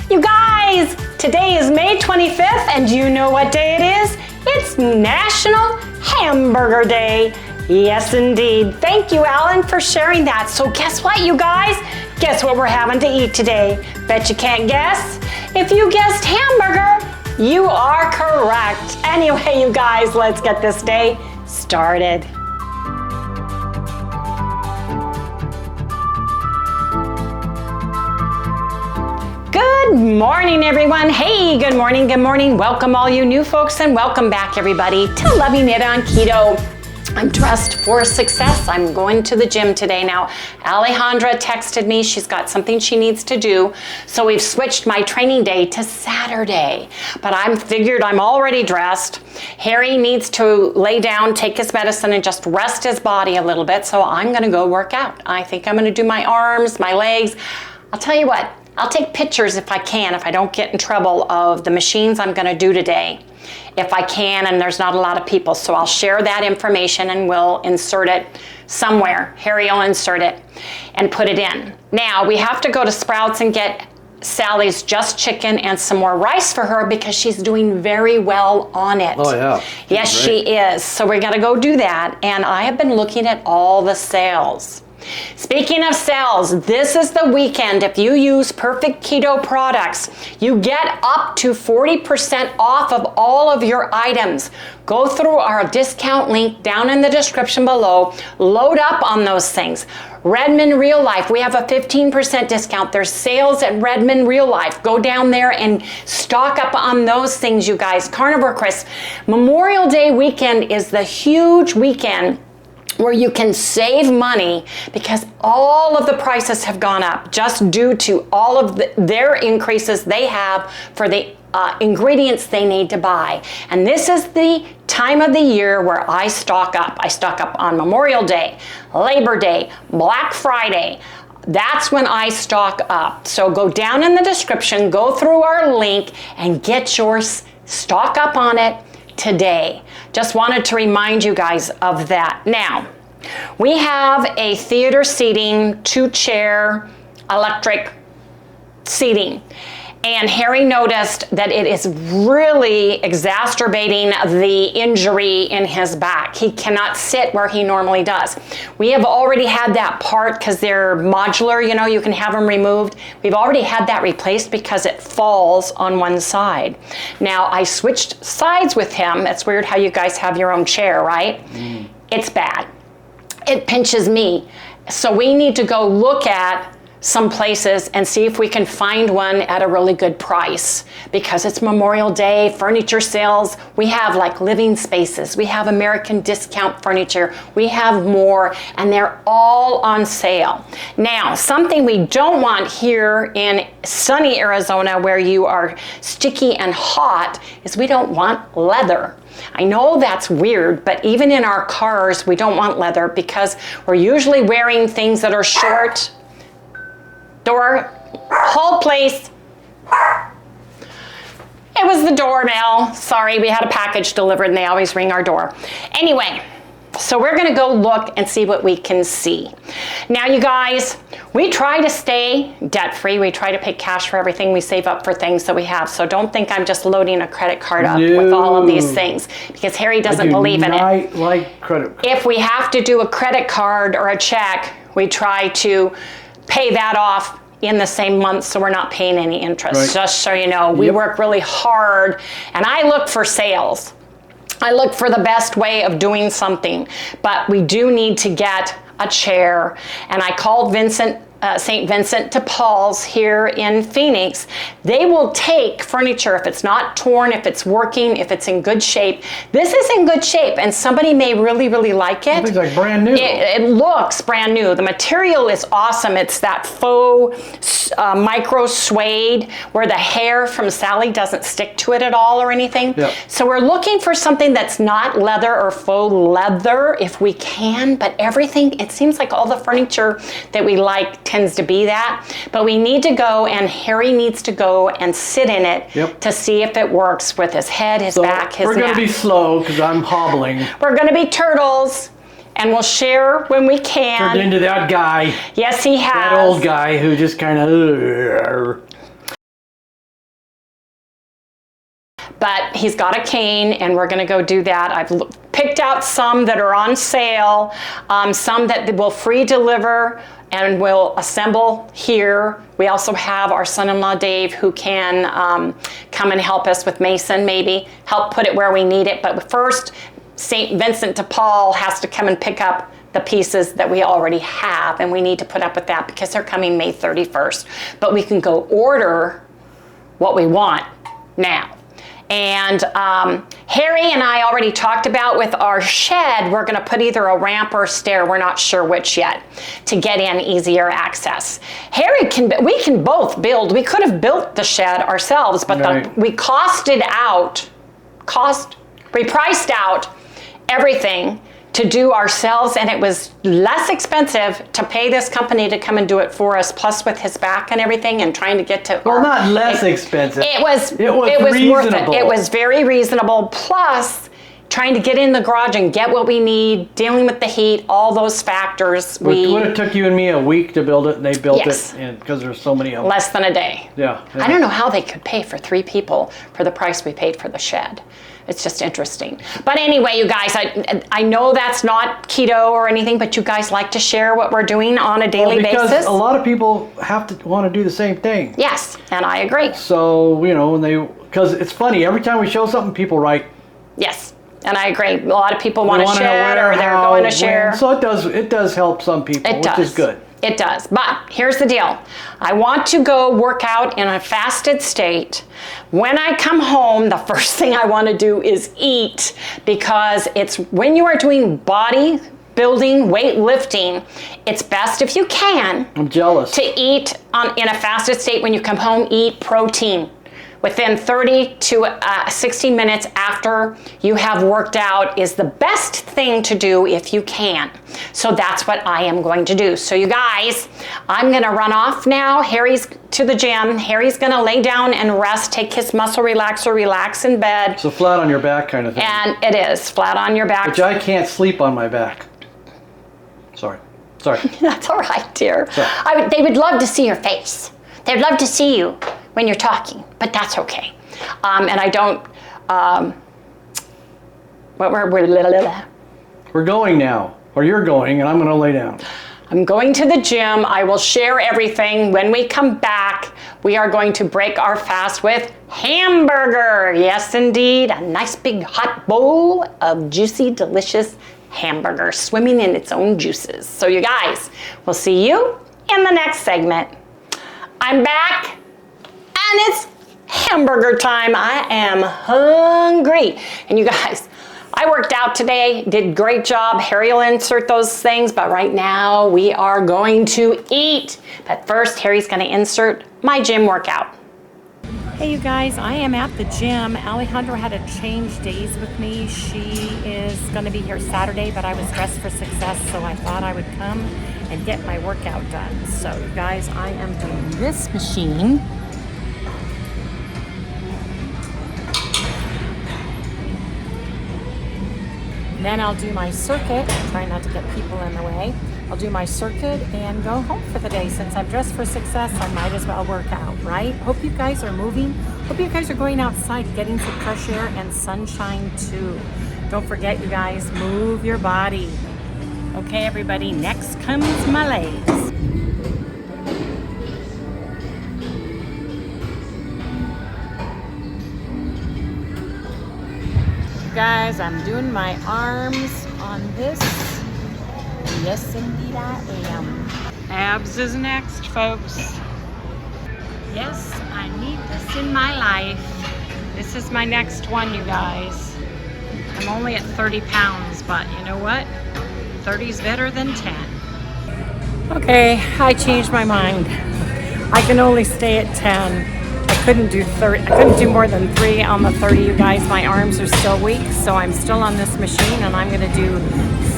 You guys, today is May 25th, and do you know what day it is? It's National Hamburger Day. Yes, indeed. Thank you, Alan, for sharing that. So guess what, you guys? Guess what we're having to eat today? Bet you can't guess? If you guessed hamburger, you are correct. Anyway, you guys, let's get this day started. Good morning, everyone. Hey, good morning, good morning. Welcome all you new folks, and welcome back, everybody, to Loving It on Keto. I'm dressed for success. I'm going to the gym today. Now, Alejandra texted me. She's got something she needs to do. So we've switched my training day to Saturday. But I'm already dressed. Harry needs to lay down, take his medicine, and just rest his body a little bit. So I'm going to go work out. I think I'm going to do my arms, my legs. I'll tell you what, I'll take pictures if I can, if I don't get in trouble, of the machines I'm going to do today. If I can, and there's not a lot of people. So I'll share that information and we'll insert it somewhere. Harry will insert it and put it in. Now, we have to go to Sprouts and get Sally's Just Chicken and some more rice for her because she's doing very well on it. Oh, yeah. Yes, she is. So we're going to go do that. And I have been looking at all the sales. Speaking of sales, this is the weekend. If you use Perfect Keto products, you get up to 40% off of all of your items. Go through our discount link down in the description below. Load up on those things. Redmond Real Life, we have a 15% discount. There's sales at Redmond Real Life. Go down there and stock up on those things, you guys. Carnivore Crisps. Memorial Day weekend is the huge weekend where you can save money because all of the prices have gone up just due to all of their increases they have for the ingredients they need to buy. And this is the time of the year where I stock up. I stock up on Memorial Day, Labor Day, Black Friday. That's when I stock up. So go down in the description, go through our link, and get yours, stock up on it today. Just wanted to remind you guys of that. Now, we have a theater seating, 2-chair electric seating. And Harry noticed that it is really exacerbating the injury in his back. He cannot sit where he normally does. We have already had that part because they're modular, you know, you can have them removed. We've already had that replaced because it falls on one side. Now, I switched sides with him. It's weird how you guys have your own chair, right? It's bad. It pinches me. So we need to go look at some places and see if we can find one at a really good price because it's Memorial Day, furniture sales. We have like Living Spaces. We have American Discount Furniture. We have more, and they're all on sale. Now, something we don't want here in sunny Arizona where you are sticky and hot is we don't want leather. I know that's weird, but even in our cars, we don't want leather because we're usually wearing things that are short. Door, hold please. It was the doorbell. Sorry, we had a package delivered and they always ring our door. Anyway, so we're gonna go look and see what we can see. Now, you guys, we try to stay debt-free. We try to pay cash for everything. We save up for things that we have. So don't think I'm just loading a credit card up with all of these things because Harry doesn't believe in it. I like credit cards. If we have to do a credit card or a check, we try to pay that off in the same month so we're not paying any interest. Right. Just so you know, we work really hard and I look for sales. I look for the best way of doing something, but we do need to get a chair. And I called St. Vincent de Paul's here in Phoenix. They will take furniture if it's not torn, if it's working, if it's in good shape. This is in good shape and somebody may really, really like it. It's like brand new. It looks brand new. The material is awesome. It's that faux micro suede where the hair from Sally doesn't stick to it at all or anything. Yep. So we're looking for something that's not leather or faux leather if we can, but everything, it seems like all the furniture that we like tends to be that, but we need to go and Harry needs to go and sit in it to see if it works with his head, his back, his neck. We're going to be slow because I'm hobbling. We're going to be turtles and we'll share when we can. Turned into that guy. Yes, he has. That old guy who just kind of... but he's got a cane and we're gonna go do that. I've picked out some that are on sale, some that will free deliver and we'll assemble here. We also have our son-in-law Dave who can come and help us with Mason, maybe help put it where we need it. But first, St. Vincent de Paul has to come and pick up the pieces that we already have, and we need to put up with that because they're coming May 31st. But we can go order what we want now. And Harry and I already talked about with our shed, we're gonna put either a ramp or a stair, we're not sure which yet, to get in easier access. We can both build, we could have built the shed ourselves, but we priced out everything to do ourselves, and it was less expensive to pay this company to come and do it for us, plus with his back and everything and trying to get to not less expensive. It was reasonable. worth it. It was very reasonable, plus trying to get in the garage and get what we need, dealing with the heat, all those factors. It would have took you and me a week to build it, and they built it because there's so many of them. Less than a day. Yeah. I don't know how they could pay for 3 people for the price we paid for the shed. It's just interesting. But anyway, you guys, I know that's not keto or anything, but you guys like to share what we're doing on a daily basis. Because a lot of people have to want to do the same thing. Yes, and I agree. So, because it's funny, every time we show something, people write. Yes, and I agree. A lot of people want to shed or they're going to share. So it does help some people, which is good. It does, but here's the deal. I want to go work out in a fasted state. When I come home, the first thing I want to do is eat, because it's when you are doing body building, weightlifting, it's best if you can. I'm jealous. To eat in a fasted state when you come home, eat protein. Within 30 to 60 minutes after you have worked out is the best thing to do if you can. So that's what I am going to do. So you guys, I'm gonna run off now. Harry's to the gym. Harry's gonna lay down and rest, take his muscle relaxer, relax in bed. So flat on your back kind of thing. And it is flat on your back. Which I can't sleep on my back. Sorry. That's all right, dear. They would love to see your face. They'd love to see you when you're talking, but that's okay. And I don't, we're going now, or you're going, and I'm gonna lay down. I'm going to the gym. I will share everything. When we come back, we are going to break our fast with hamburger. Yes, indeed, a nice big hot bowl of juicy, delicious hamburger swimming in its own juices. So you guys, we'll see you in the next segment. I'm back. And it's hamburger time. I am hungry. And you guys, I worked out today, did great job. Harry will insert those things, but right now we are going to eat. But first, Harry's gonna insert my gym workout. Hey you guys, I am at the gym. Alejandra had to change days with me. She is gonna be here Saturday, but I was dressed for success, so I thought I would come and get my workout done. So you guys, I am doing this machine. Then I'll do my circuit, try not to get people in the way. I'll do my circuit and go home for the day. Since I'm dressed for success, I might as well work out, right? Hope you guys are moving. Hope you guys are going outside, getting some fresh air and sunshine too. Don't forget, you guys, move your body. Okay, everybody, next comes my legs. Guys, I'm doing my arms on this. Yes, indeed I am. Abs is next, folks. Yes, I need this in my life. This is my next one, you guys. I'm only at 30 pounds, but you know what? 30's better than 10. Okay, I changed my mind. I can only stay at 10. I couldn't do more than 3 on the 30, you guys. My arms are still weak, so I'm still on this machine, and I'm gonna do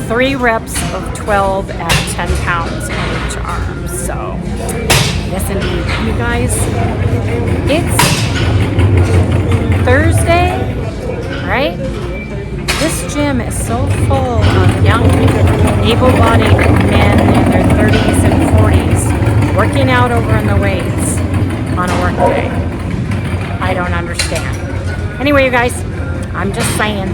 3 reps of 12 at 10 pounds on each arm. So, yes indeed. You guys, it's Thursday, right? This gym is so full of young, able-bodied men in their 30s and 40s working out over in the weights on a work day. I don't understand. Anyway, you guys, I'm just saying,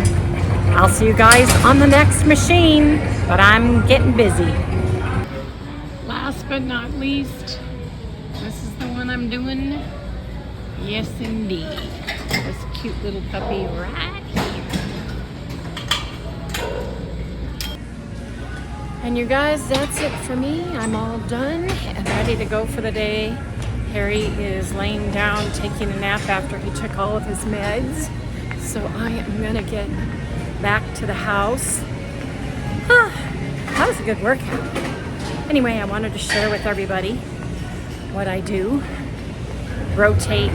I'll see you guys on the next machine, but I'm getting busy. Last but not least, this is the one I'm doing. Yes, indeed. This cute little puppy right here. And you guys, that's it for me. I'm all done and ready to go for the day. Harry is laying down taking a nap after he took all of his meds. So I am gonna get back to the house. That was a good workout. Anyway, I wanted to share with everybody what I do. Rotate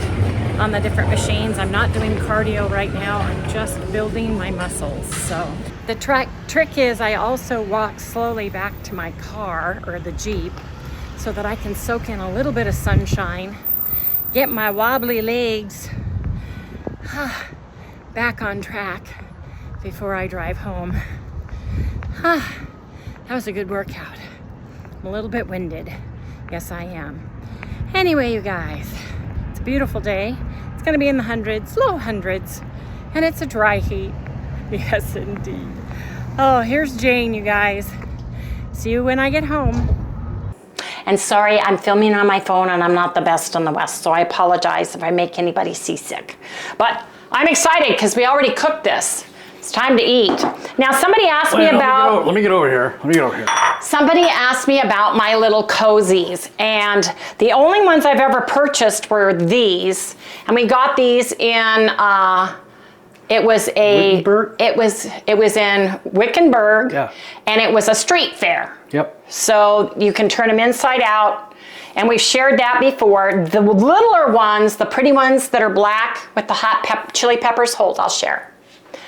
on the different machines. I'm not doing cardio right now. I'm just building my muscles. So the trick is I also walk slowly back to my car or the Jeep so that I can soak in a little bit of sunshine, get my wobbly legs back on track before I drive home. That was a good workout. I'm a little bit winded. Yes, I am. Anyway, you guys, it's a beautiful day. It's gonna be in the hundreds, low hundreds, and it's a dry heat. Yes, indeed. Oh, here's Jane, you guys. See you when I get home. And sorry, I'm filming on my phone and I'm not the best on the West, so I apologize if I make anybody seasick. But I'm excited because we already cooked this. It's time to eat. Now, somebody asked me about... Let me get over here. Somebody asked me about my little cozies, and the only ones I've ever purchased were these. And we got these in... It was in Wickenburg, yeah. And it was a street fair. Yep. So you can turn them inside out, and we've shared that before. The littler ones, the pretty ones that are black with the hot chili peppers, I'll share.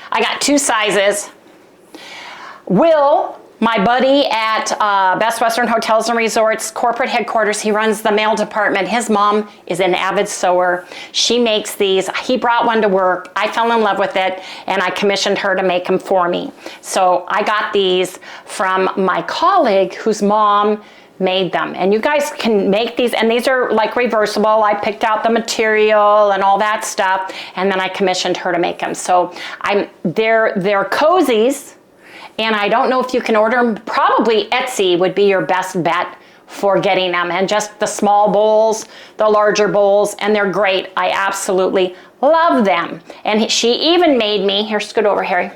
I got 2 sizes. Will, my buddy at Best Western Hotels and Resorts corporate headquarters, he runs the mail department. His mom is an avid sewer. She makes these. He brought one to work. I fell in love with it, and I commissioned her to make them for me. So I got these from my colleague whose mom made them. And you guys can make these, and these are like reversible. I picked out the material and all that stuff, and then I commissioned her to make them. So they're cozies. And I don't know if you can order them. Probably Etsy would be your best bet for getting them. And just the small bowls, the larger bowls, and they're great. I absolutely love them. And she even made me, here, scoot over, Harry.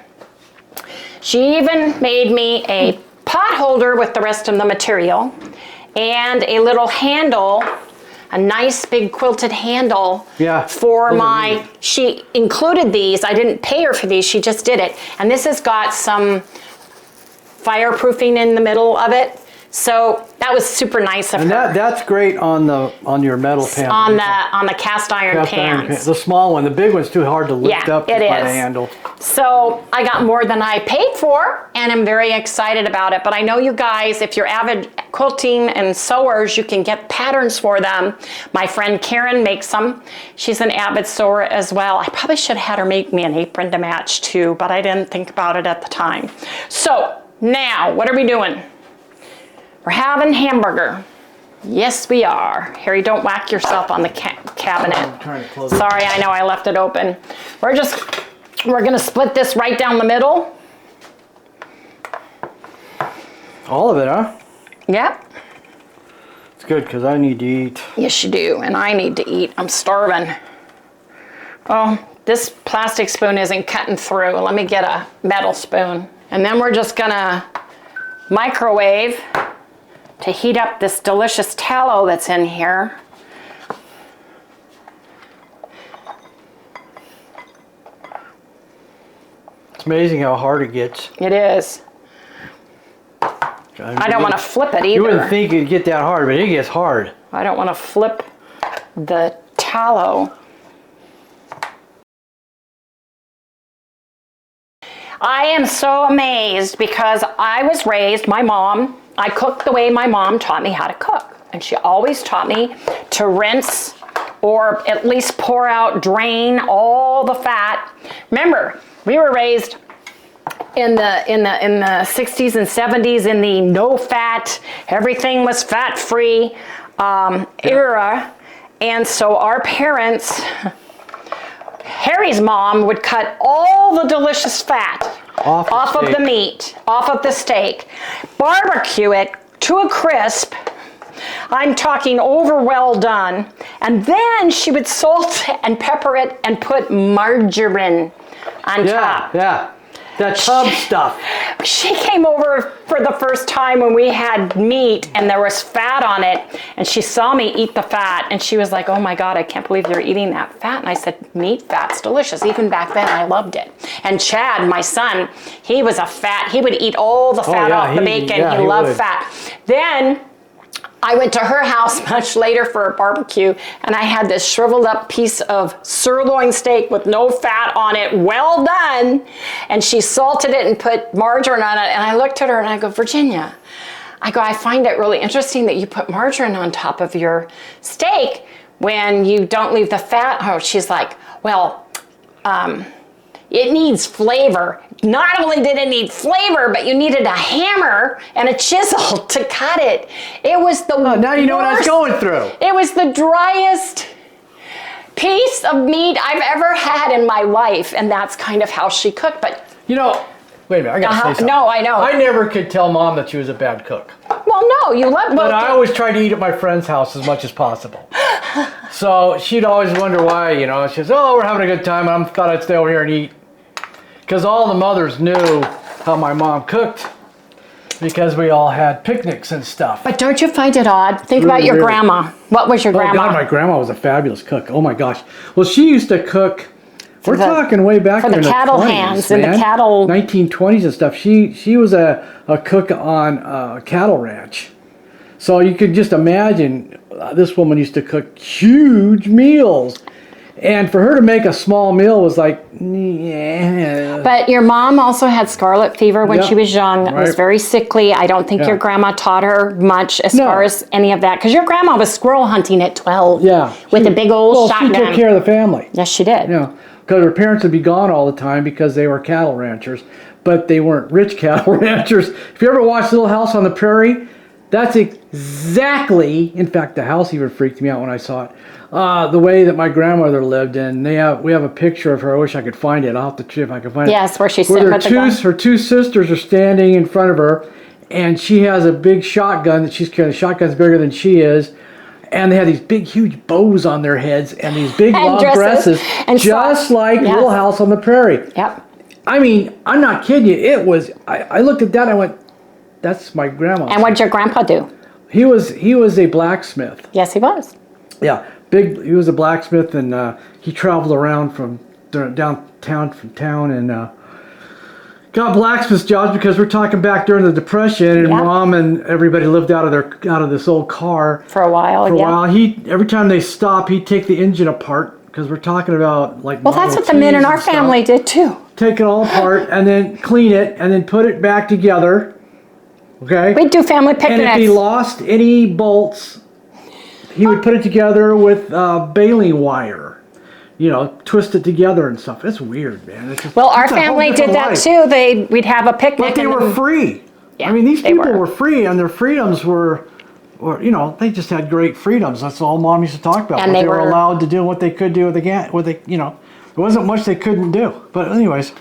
She even made me a pot holder with the rest of the material and a little handle, a nice big quilted handle for my, she included these. I didn't pay her for these, she just did it. And this has got some fireproofing in the middle of it. So that was super nice of her. And that's great on your metal pan. On the cast iron pans. The small one. The big one's too hard to lift up by the handle. So I got more than I paid for, and I'm very excited about it. But I know you guys, if you're avid quilting and sewers, you can get patterns for them. My friend Karen makes them. She's an avid sewer as well. I probably should have had her make me an apron to match too, but I didn't think about it at the time. So now, what are we doing? We're having hamburger. Yes, we are. Harry, don't whack yourself on the cabinet. I'm trying to close Sorry, I know I left it open. We're gonna split this right down the middle. All of it, huh? Yep. It's good because I need to eat. Yes, you do, and I need to eat. I'm starving. Oh, this plastic spoon isn't cutting through. Let me get a metal spoon. And then we're just gonna microwave to heat up this delicious tallow that's in here. It's amazing how hard it gets. It is. I don't want to flip it either. You wouldn't think it'd get that hard, but it gets hard. I don't want to flip the tallow. I am so amazed because I was raised, I cooked the way my mom taught me how to cook. And she always taught me to rinse or at least pour out, drain all the fat. Remember, we were raised in the 60s and 70s in the no fat, everything was fat free era. And so our parents, Harry's mom would cut all the delicious fat off of the meat, off of the steak, barbecue it to a crisp. I'm talking over well done. And then she would salt and pepper it and put margarine on top. Yeah. That tub stuff. She came over for the first time when we had meat and there was fat on it, and she saw me eat the fat and she was like, oh my God, I can't believe you're eating that fat. And I said, meat fat's delicious. Even back then I loved it. And Chad, my son, he was he would eat all the fat off the bacon. He loved fat. Then I went to her house much later for a barbecue, and I had this shriveled up piece of sirloin steak with no fat on it, well done. And she salted it and put margarine on it. And I looked at her and I go, Virginia, I find it really interesting that you put margarine on top of your steak when you don't leave the fat. Oh, she's like, well, it needs flavor. Not only did it need flavor, but you needed a hammer and a chisel to cut it. It was the worst. Now you know what I was going through. It was the driest piece of meat I've ever had in my life, and that's kind of how she cooked. But you know, wait a minute, I gotta say something. No, I know. I never could tell Mom that she was a bad cook. Well, no, you love. But I always tried to eat at my friend's house as much as possible. So she'd always wonder why, you know. She says, "Oh, we're having a good time. I thought I'd stay over here and eat." Because all the mothers knew how my mom cooked, because we all had picnics and stuff. But don't you find it odd? Think about your grandma. What was your grandma? Oh God, my grandma was a fabulous cook. Oh my gosh. Well, she used to cook. We're talking way back for there in the cattle 20s, hands man. and the cattle 1920s and stuff. She was a cook on a cattle ranch. So you could just imagine this woman used to cook huge meals. And for her to make a small meal was like, yeah. But your mom also had scarlet fever when she was young. Was very sickly. I don't think your grandma taught her much as far as any of that. Because your grandma was squirrel hunting at 12. Yeah. With a big old shotgun. She took care of the family. Yes, she did. Yeah. Because her parents would be gone all the time because they were cattle ranchers. But they weren't rich cattle ranchers. If you ever watched Little House on the Prairie, that's exactly, in fact, the house even freaked me out when I saw it. The way that my grandmother lived, and we have a picture of her. I wish I could find it. I'll have to see if I can find it. Yes, where she's sitting with the gun. Her two sisters are standing in front of her, and she has a big shotgun that she's carrying. The shotgun's bigger than she is, and they have these big, huge bows on their heads and these big, long dresses, just like Little House on the Prairie. Yep. I mean, I'm not kidding you. It was. I looked at that and I went, "That's my grandma." And what did your grandpa do? He was a blacksmith. Yes, he was. Yeah. He was a blacksmith, and he traveled around from downtown and got blacksmith jobs, because we're talking back during the Depression, and Mom and everybody lived out of this old car for a while. Every time they stop, he'd take the engine apart, because we're talking about like that's what the men in our family did too. Take it all apart and then clean it and then put it back together. Okay. We'd do family picnics. And if he lost any bolts, he would put it together with baling wire, twist it together and stuff. It's weird, man. Our family did that too. We'd have a picnic. But they were free. Yeah, I mean, these people were free, and their freedoms were, they just had great freedoms. That's all Mom used to talk about. And they were allowed to do what they could do there wasn't much they couldn't do. But anyways.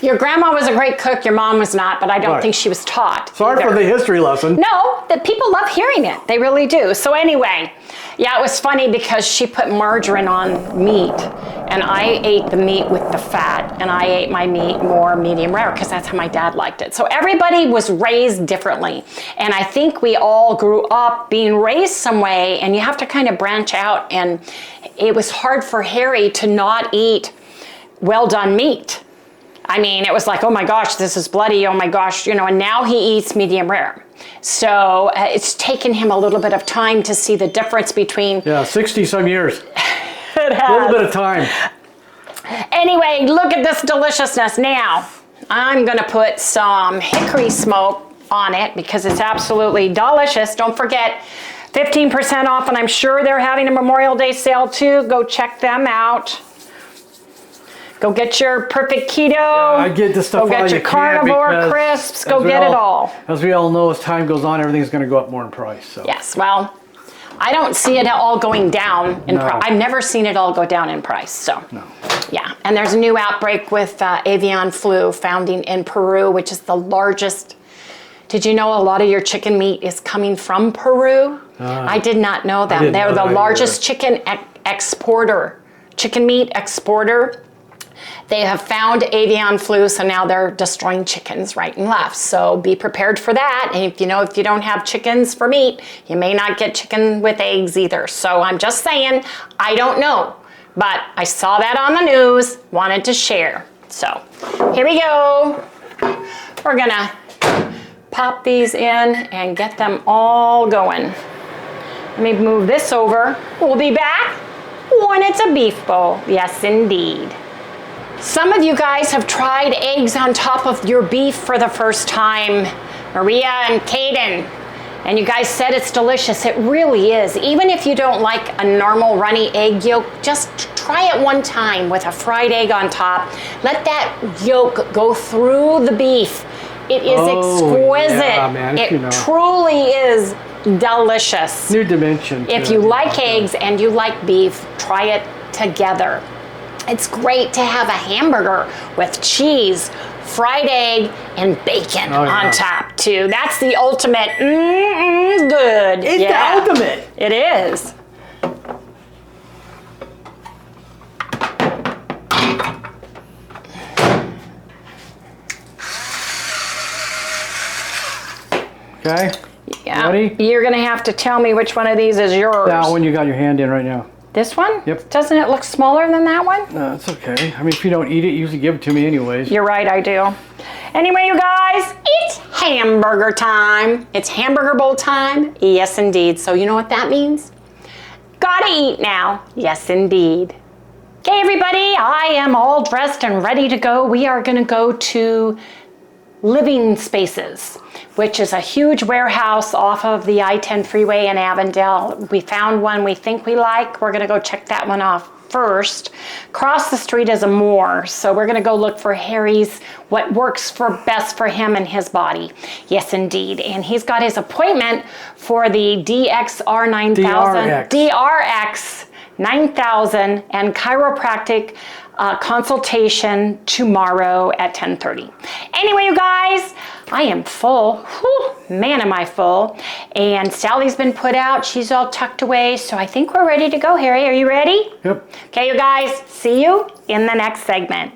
Your grandma was a great cook. Your mom was not, but I don't think she was taught. Sorry for the history lesson. No, the people love hearing it. They really do. So anyway, it was funny because she put margarine on meat, and I ate the meat with the fat, and I ate my meat more medium rare because that's how my dad liked it. So everybody was raised differently, and I think we all grew up being raised some way, and you have to kind of branch out, and it was hard for Harry to not eat well done meat. I mean, it was like, oh my gosh, this is bloody, oh my gosh, and now he eats medium rare. So it's taken him a little bit of time to see the difference between... Yeah, 60-some years. It has. A little bit of time. Anyway, look at this deliciousness. Now, I'm going to put some hickory smoke on it because it's absolutely delicious. Don't forget, 15% off, and I'm sure they're having a Memorial Day sale too. Go check them out. Go get your perfect keto. Yeah, I get this stuff. Go get your carnivore crisps. Go get it all. As we all know, as time goes on, everything's going to go up more in price. So. Yes. Well, I don't see it all going down in No. price. I've never seen it all go down in price. So, No. yeah. And there's a new outbreak with avian flu founding in Peru, which is the largest. Did you know a lot of your chicken meat is coming from Peru? I did not know that. didn't They're know the that largest chicken exporter, chicken meat exporter. They have found avian flu, so now they're destroying chickens right and left. So be prepared for that. And if you don't have chickens for meat, you may not get chicken with eggs either. So I'm just saying, I don't know. But I saw that on the news, wanted to share. So here we go. We're gonna pop these in and get them all going. Let me move this over. We'll be back when it's a beef bowl. Yes, indeed. Some of you guys have tried eggs on top of your beef for the first time. Maria and Caden. And you guys said it's delicious. It really is. Even if you don't like a normal runny egg yolk, just try it one time with a fried egg on top. Let that yolk go through the beef. It is exquisite. Yeah, man, it truly is delicious. New dimension. If you like eggs and you like beef, try it together. It's great to have a hamburger with cheese, fried egg, and bacon on top too. That's the ultimate good. It's the ultimate. It is. Okay. Yeah. Ready? You're gonna have to tell me which one of these is yours. That one you got your hand in right now. This one? Yep. Doesn't it look smaller than that one? No, it's okay. I mean, if you don't eat it, you usually give it to me anyways. You're right, I do. Anyway, you guys, it's hamburger time. It's hamburger bowl time. Yes, indeed. So you know what that means? Gotta eat now. Yes, indeed. Okay, everybody, I am all dressed and ready to go. We are gonna go to Living Spaces, which is a huge warehouse off of the I-10 freeway in Avondale. We found one we think we like. We're gonna go check that one off first. Across the street is a more, so we're gonna go look for Harry's, what works best for him and his body. Yes, indeed. And he's got his appointment for the DXR 9000, DRX 9000 and chiropractic consultation tomorrow at 10:30. Anyway, you guys, I am full. Whew, man, am I full. And Sally's been put out. She's all tucked away. So I think we're ready to go, Harry. Are you ready? Yep. Okay, you guys, see you in the next segment.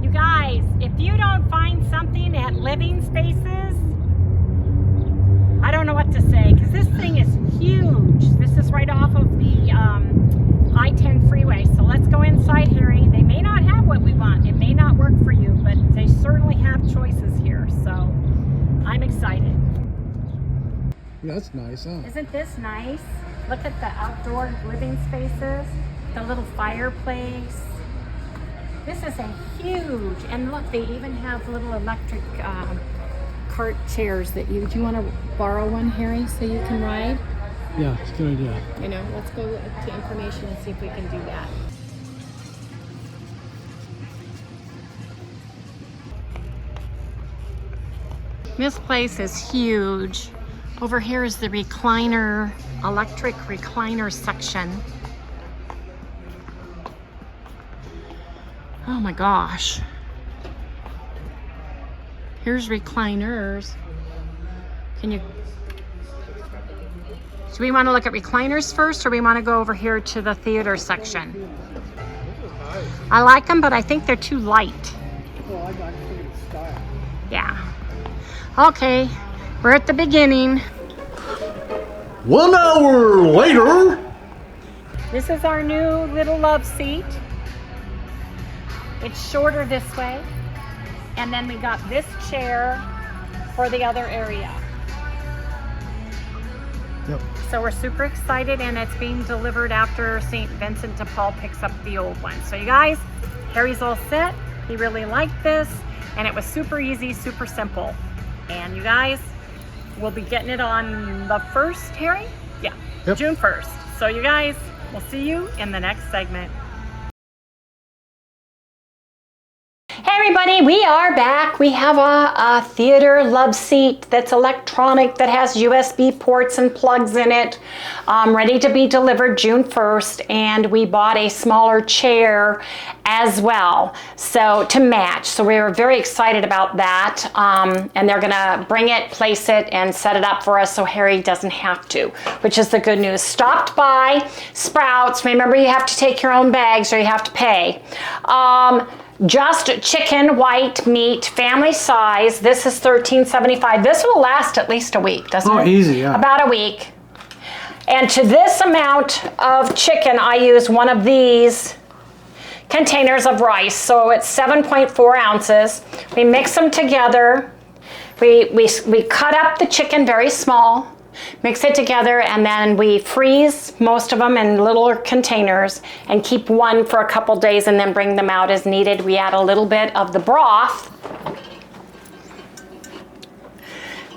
You guys, if you don't find something at Living Spaces, I don't know what to say, because this thing is huge. This is right off of the I-10 freeway. So let's go inside, Harry. They may not have what we want. It may not work for you, but they certainly have choices here. So I'm excited. That's nice, huh? Isn't this nice? Look at the outdoor living spaces, the little fireplace. This is a huge, and look, they even have little electric cart chairs that do you want to borrow one, Harry, so you can ride? Yeah, it's a good idea. You know, let's go to information and see if we can do that. This place is huge. Over here is the recliner, electric recliner section. Oh my gosh. Here's recliners. Do we want to look at recliners first, or we want to go over here to the theater section? I like them, but I think they're too light. Well, I got style. Yeah. Okay, we're at the beginning. 1 hour later. This is our new little love seat. It's shorter this way. And then we got this chair for the other area. Yep. So we're super excited, and it's being delivered after St. Vincent de Paul picks up the old one. So you guys, Harry's all set. He really liked this, and it was super easy, super simple. And you guys, we'll be getting it on the 1st, Harry? Yeah, Yep. June 1st. So you guys, we'll see you in the next segment. Hey everybody! everybody, we are back. We have a theater love seat that's electronic, that has USB ports and plugs in it, ready to be delivered June 1st. And we bought a smaller chair as well, so to match. So we were very excited about that. And they're gonna bring it, place it, and set it up for us so Harry doesn't have to, which is the good news. Stopped by Sprouts. Remember, you have to take your own bags or you have to pay. Just chicken, white meat, family size. This is $13.75. This will last at least a week, doesn't it? Oh, easy, yeah. About a week. And to this amount of chicken, I use one of these containers of rice. So it's 7.4 ounces. We mix them together. We cut up the chicken very small, mix it together, and then we freeze most of them in little containers and keep one for a couple days and then bring them out as needed. We add a little bit of the broth.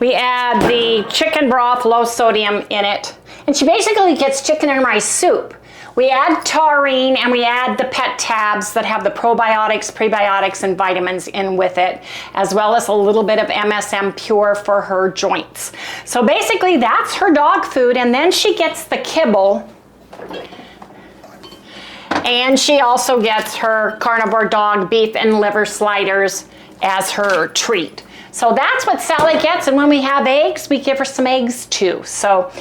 We add the chicken broth, low sodium in it. And she basically gets chicken and rice soup. We add taurine and we add the pet tabs that have the probiotics, prebiotics, and vitamins in with it, as well as a little bit of MSM Pure for her joints. So basically that's her dog food, and then she gets the kibble. And she also gets her carnivore dog beef and liver sliders as her treat. So that's what Sally gets, and when we have eggs, we give her some eggs too. So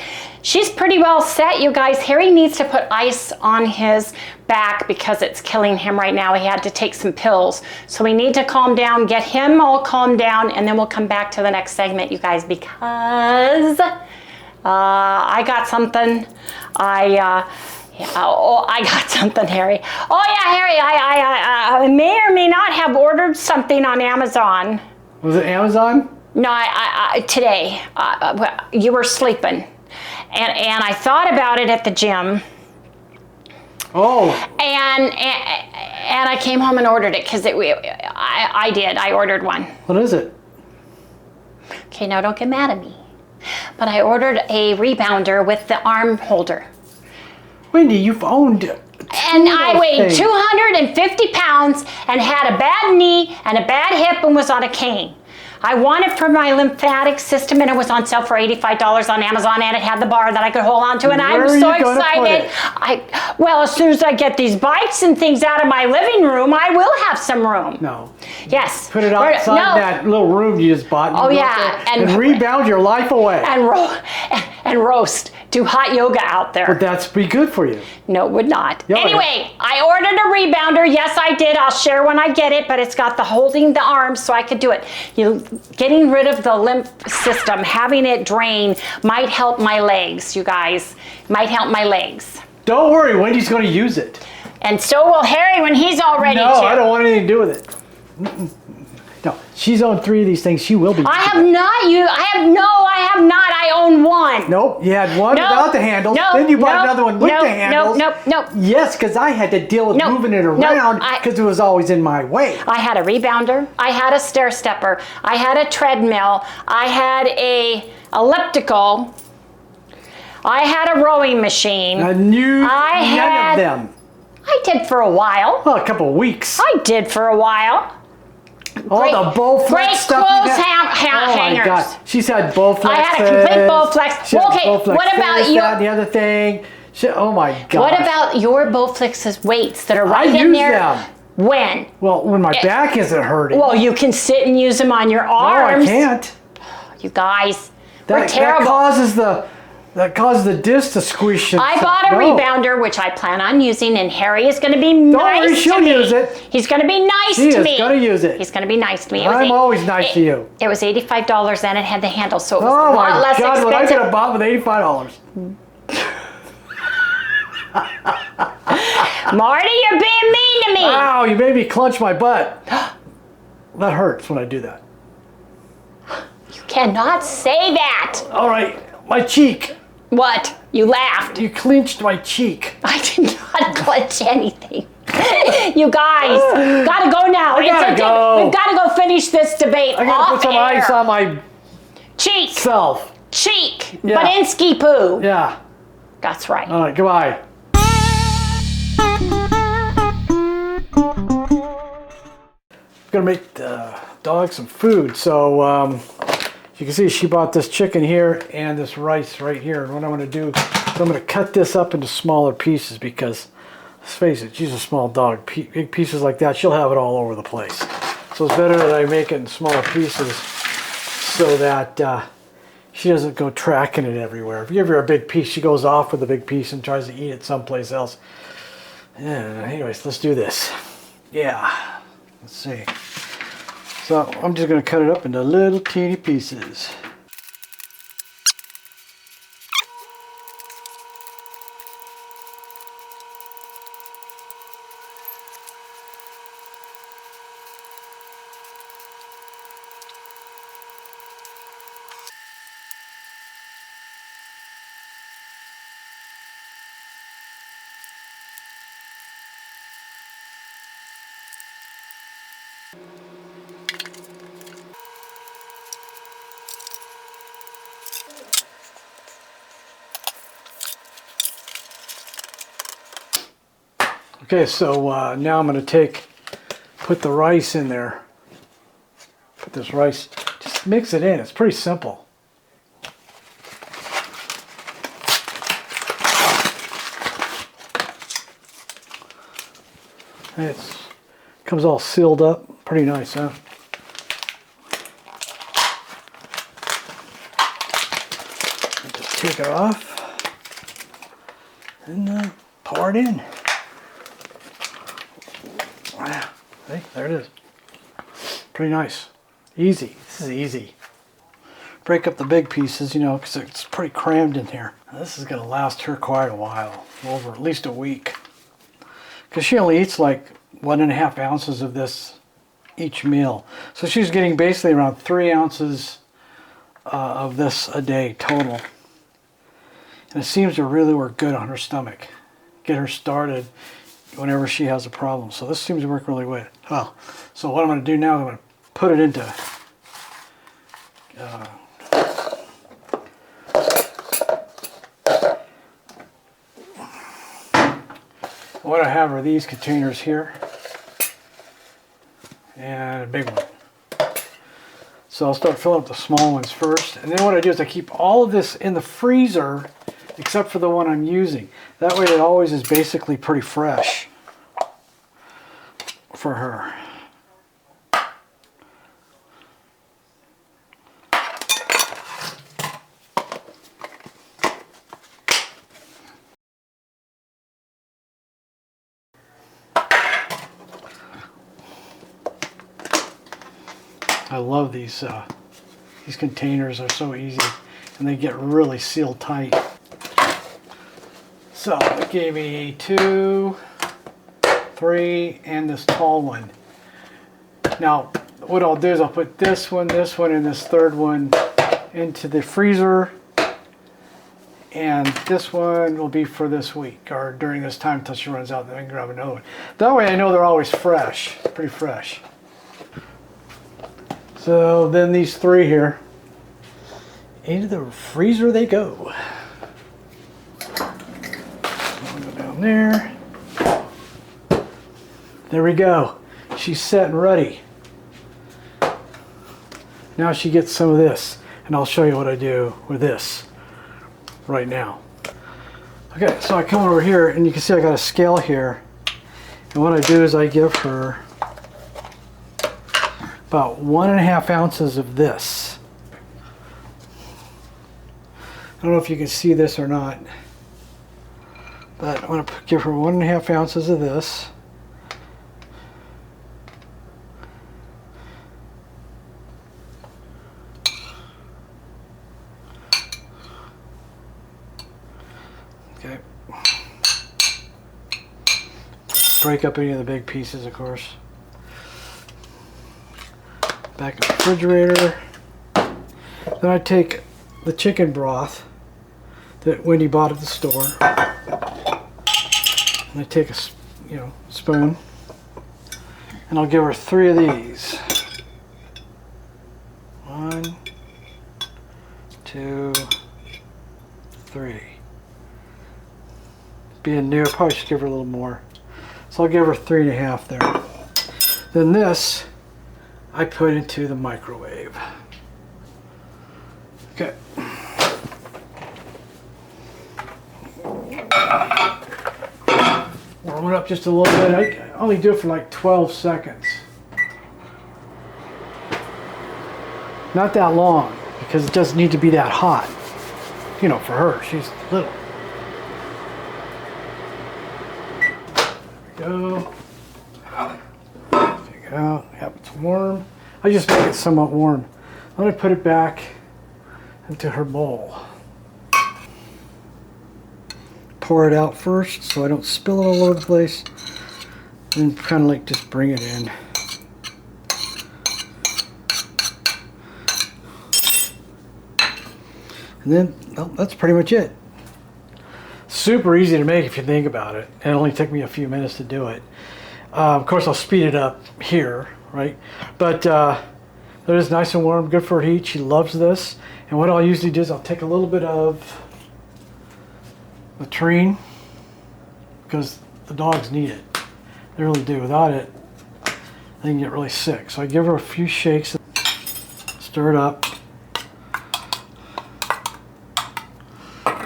she's pretty well set, you guys. Harry needs to put ice on his back because it's killing him right now. He had to take some pills. So we need to calm down, get him all calmed down, and then we'll come back to the next segment, you guys, because I got something. I got something, Harry. Oh yeah, Harry, I may or may not have ordered something on Amazon. Was it Amazon? No, today. You were sleeping. And I thought about it at the gym. Oh. And I came home and ordered it because I did. I ordered one. What is it? Okay, now don't get mad at me. But I ordered a rebounder with the arm holder. Wendy, you've owned. And I weighed 250 pounds and had a bad knee and a bad hip and was on a cane. I want it for my lymphatic system, and it was on sale for $85 on Amazon, and it had the bar that I could hold on to, and I'm so excited. Well, as soon as I get these bikes and things out of my living room, I will have some room. No. Yes. Put it outside that little room you just bought. Oh yeah, and rebound your life away. And roast. Do hot yoga out there. But that's be good for you. No, it would not. Yeah, anyway, I ordered a rebounder. Yes, I did. I'll share when I get it, but it's got the holding the arms so I could do it. Getting rid of the lymph system, having it drain might help my legs, you guys. Might help my legs. Don't worry, Wendy's going to use it. And so will Harry when he's all ready to. No, I don't want anything to do with it. No, she's owned 3 of these things. She will be. I have not. I have not. I own one. Nope, you had one without the handles. Then you bought another one with the handles. Nope. Yes, because I had to deal with moving it around because it was always in my way. I had a rebounder. I had a stair stepper. I had a treadmill. I had a elliptical. I had a rowing machine. I knew none of them. I did for a while. Well, a couple of weeks. I did for a while. All the Bowflex stuff. Great clothes hangers. My God. She's had Bowflex. I had a complete Bowflex. Okay, what about you? The other thing. Oh my God. What about your Bowflex's weights that are right in there? I use them. When? Well, when my back isn't hurting. Well, you can sit and use them on your arms. No, I can't. You guys, we're terrible. That causes the disc to squish. I bought a rebounder, which I plan on using, and Harry is going to be nice to me. Use it. He's going to be nice to me. He's going to use it. He's going to be nice to me. I'm always nice to you. It was $85 and it had the handle, so it was a lot less expensive. What I could have bought with $85. Marty, you're being mean to me. Wow, you made me clench my butt. That hurts when I do that. You cannot say that. All right, my cheek. What? You laughed. You clenched my cheek. I did not clench anything. You guys, gotta go now. We've gotta go finish this debate. I gotta put some ice on my cheek. Cheek. Yeah. Badinsky poo. Yeah. That's right. All right, goodbye. gonna make the dog some food. So you can see she bought this chicken here and this rice right here. And what I'm gonna do is I'm gonna cut this up into smaller pieces because, let's face it, she's a small dog. Big pieces like that, she'll have it all over the place. So it's better that I make it in smaller pieces so that she doesn't go tracking it everywhere. If you give her a big piece, she goes off with a big piece and tries to eat it someplace else. Yeah, anyways, let's do this. Yeah, let's see. So I'm just going to cut it up into little teeny pieces. Okay, so now I'm going to put the rice in there. Put this rice, just mix it in. It's pretty simple. It comes all sealed up. Pretty nice, huh? Just take it off and pour it in. Wow, see, there it is. Pretty nice. Easy. This is easy. Break up the big pieces, you know, because it's pretty crammed in here. Now, this is going to last her quite a while, over at least a week. Because she only eats like 1.5 ounces of this each meal. So she's getting basically around 3 ounces of this a day total. And it seems to really work good on her stomach. Get her started whenever she has a problem. So this seems to work really well. Well, so what I'm going to do now is I'm going to put it into what I have are these containers here and a big one. So I'll start filling up the small ones first, and then what I do is I keep all of this in the freezer except for the one I'm using. That way it always is basically pretty fresh for her. I love these containers. Are so easy and they get really sealed tight. So it gave me 2, 3, and this tall one. Now what I'll do is I'll put this one, and this third one into the freezer, and this one will be for this week or during this time until she runs out, and then I can grab another one. That way I know they're always fresh, pretty fresh. So then these 3 here, into the freezer they go. I'll go down there. There we go. She's set and ready. Now she gets some of this, and I'll show you what I do with this right now. Okay, so I come over here, and you can see I got a scale here, and what I do is I give her about 1.5 ounces of this. I don't know if you can see this or not, but I'm going to give her 1.5 ounces of this. Okay. Break up any of the big pieces, of course. Back in the refrigerator. Then I take the chicken broth that Wendy bought at the store, and I take a spoon, and I'll give her 3 of these. 1, 2, 3. Being new, I probably should give her a little more. So I'll give her 3.5 there. Then this I put into the microwave. Okay. Warm it up just a little bit. I only do it for like 12 seconds. Not that long, because it doesn't need to be that hot. You know, for her, she's little. There we go. Take it out. Yep, it's warm. I just make it somewhat warm. I'm going to put it back into her bowl. Pour it out first so I don't spill it all over the place. And kind of like just bring it in. And then, well, that's pretty much it. Super easy to make if you think about it. It only took me a few minutes to do it. Of course, I'll speed it up here, right? But it is nice and warm, good for heat. She loves this. And what I'll usually do is I'll take a little bit of latrine, because the dogs need it. They really do. Without it, they can get really sick. So I give her a few shakes, stir it up.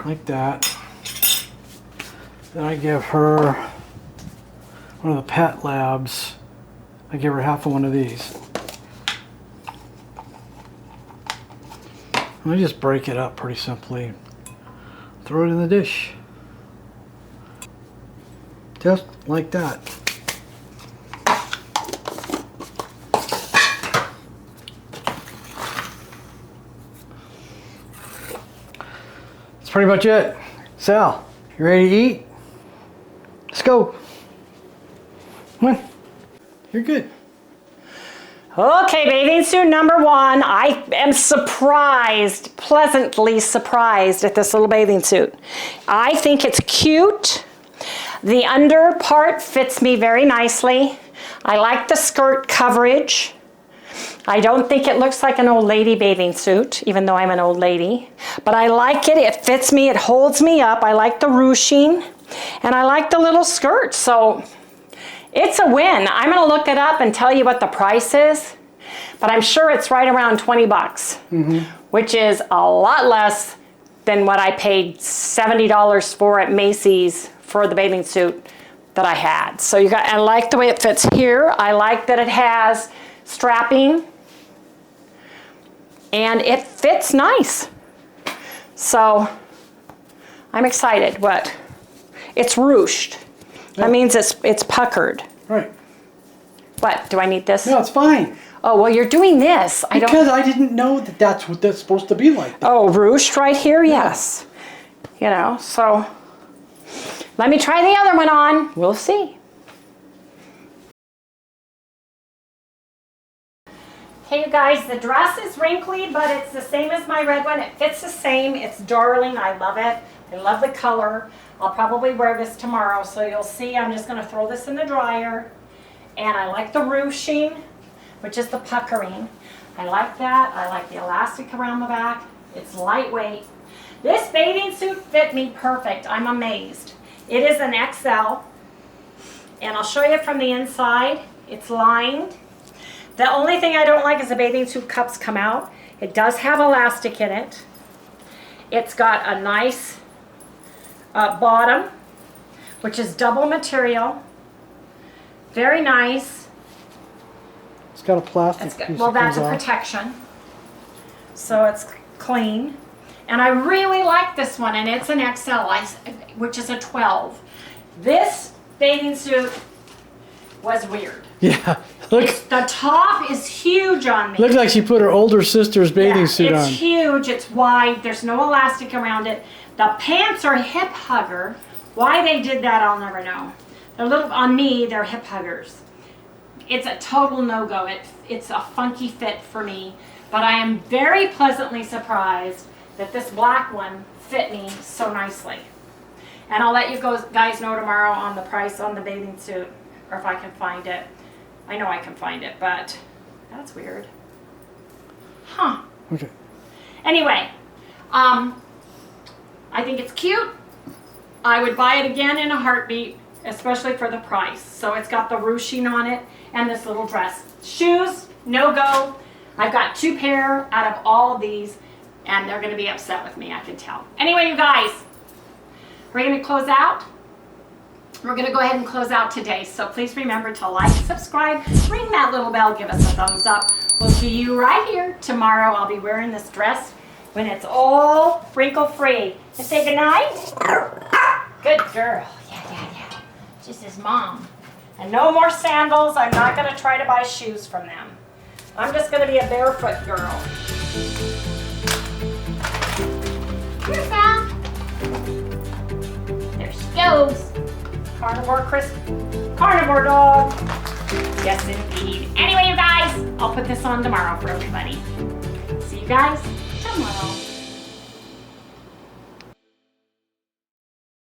Like that. Then I give her one of the Pet Labs. I give her half of one of these. And I just break it up pretty simply. Throw it in the dish. Just like that. That's pretty much it. Sal, you ready to eat? Let's go. Come on. You're good. Okay, bathing suit number 1. I am surprised, pleasantly surprised at this little bathing suit. I think it's cute. The under part fits me very nicely. I like the skirt coverage. I don't think it looks like an old lady bathing suit, even though I'm an old lady. But I like it. It fits me. It holds me up. I like the ruching. And I like the little skirt. So it's a win. I'm going to look it up and tell you what the price is. But I'm sure it's right around 20 bucks, which is a lot less than what I paid $70 for at Macy's for the bathing suit that I had. So I like the way it fits here. I like that it has strapping. And it fits nice. So I'm excited. What? It's ruched. Yeah. That means it's puckered. Right. What? Do I need this? No, it's fine. Oh, well, you're doing this. Because I didn't know that that's what that's supposed to be like. Oh, ruched right here? Yes. You know, so let me try the other one on. We'll see. Hey, you guys, the dress is wrinkly, but it's the same as my red one. It fits the same. It's darling. I love it. I love the color. I'll probably wear this tomorrow, so you'll see. I'm just going to throw this in the dryer. And I like the ruching, which is the puckering. I like that. I like the elastic around the back. It's lightweight. This bathing suit fit me perfect. I'm amazed. It is an XL. And I'll show you from the inside. It's lined. The only thing I don't like is the bathing suit cups come out. It does have elastic in it. It's got a nice bottom, which is double material. Very nice. It's got a plastic piece. Well, that's a off. protection. So it's clean. And I really like this one, and it's an XL, which is a 12. This bathing suit was weird. Yeah. Look. The top is huge on me. Looks like she put her older sister's bathing suit on. It's huge. It's wide. There's no elastic around it. The pants are hip hugger. Why they did that, I'll never know. They're little on me. They're hip huggers. It's a total no-go. It's a funky fit for me. But I am very pleasantly surprised that this black one fit me so nicely. And I'll let you guys know tomorrow on the price on the bathing suit, or if I can find it. I know I can find it, but that's weird. Huh. Okay. Anyway, I think it's cute. I would buy it again in a heartbeat, especially for the price. So it's got the ruching on it and this little dress. Shoes, no go. I've got 2 pair out of all of these, and they're gonna be upset with me, I can tell. Anyway, you guys, we're gonna close out. We're gonna go ahead and close out today. So please remember to like, subscribe, ring that little bell, give us a thumbs up. We'll see you right here tomorrow. I'll be wearing this dress when it's all wrinkle-free. And say goodnight. Good girl. Yeah. Just his mom. And no more sandals. I'm not gonna try to buy shoes from them. I'm just gonna be a barefoot girl. Here, Sal. There she goes. Carnivore crisp. Carnivore dog. Yes, indeed. Anyway, you guys, I'll put this on tomorrow for everybody. See you guys tomorrow.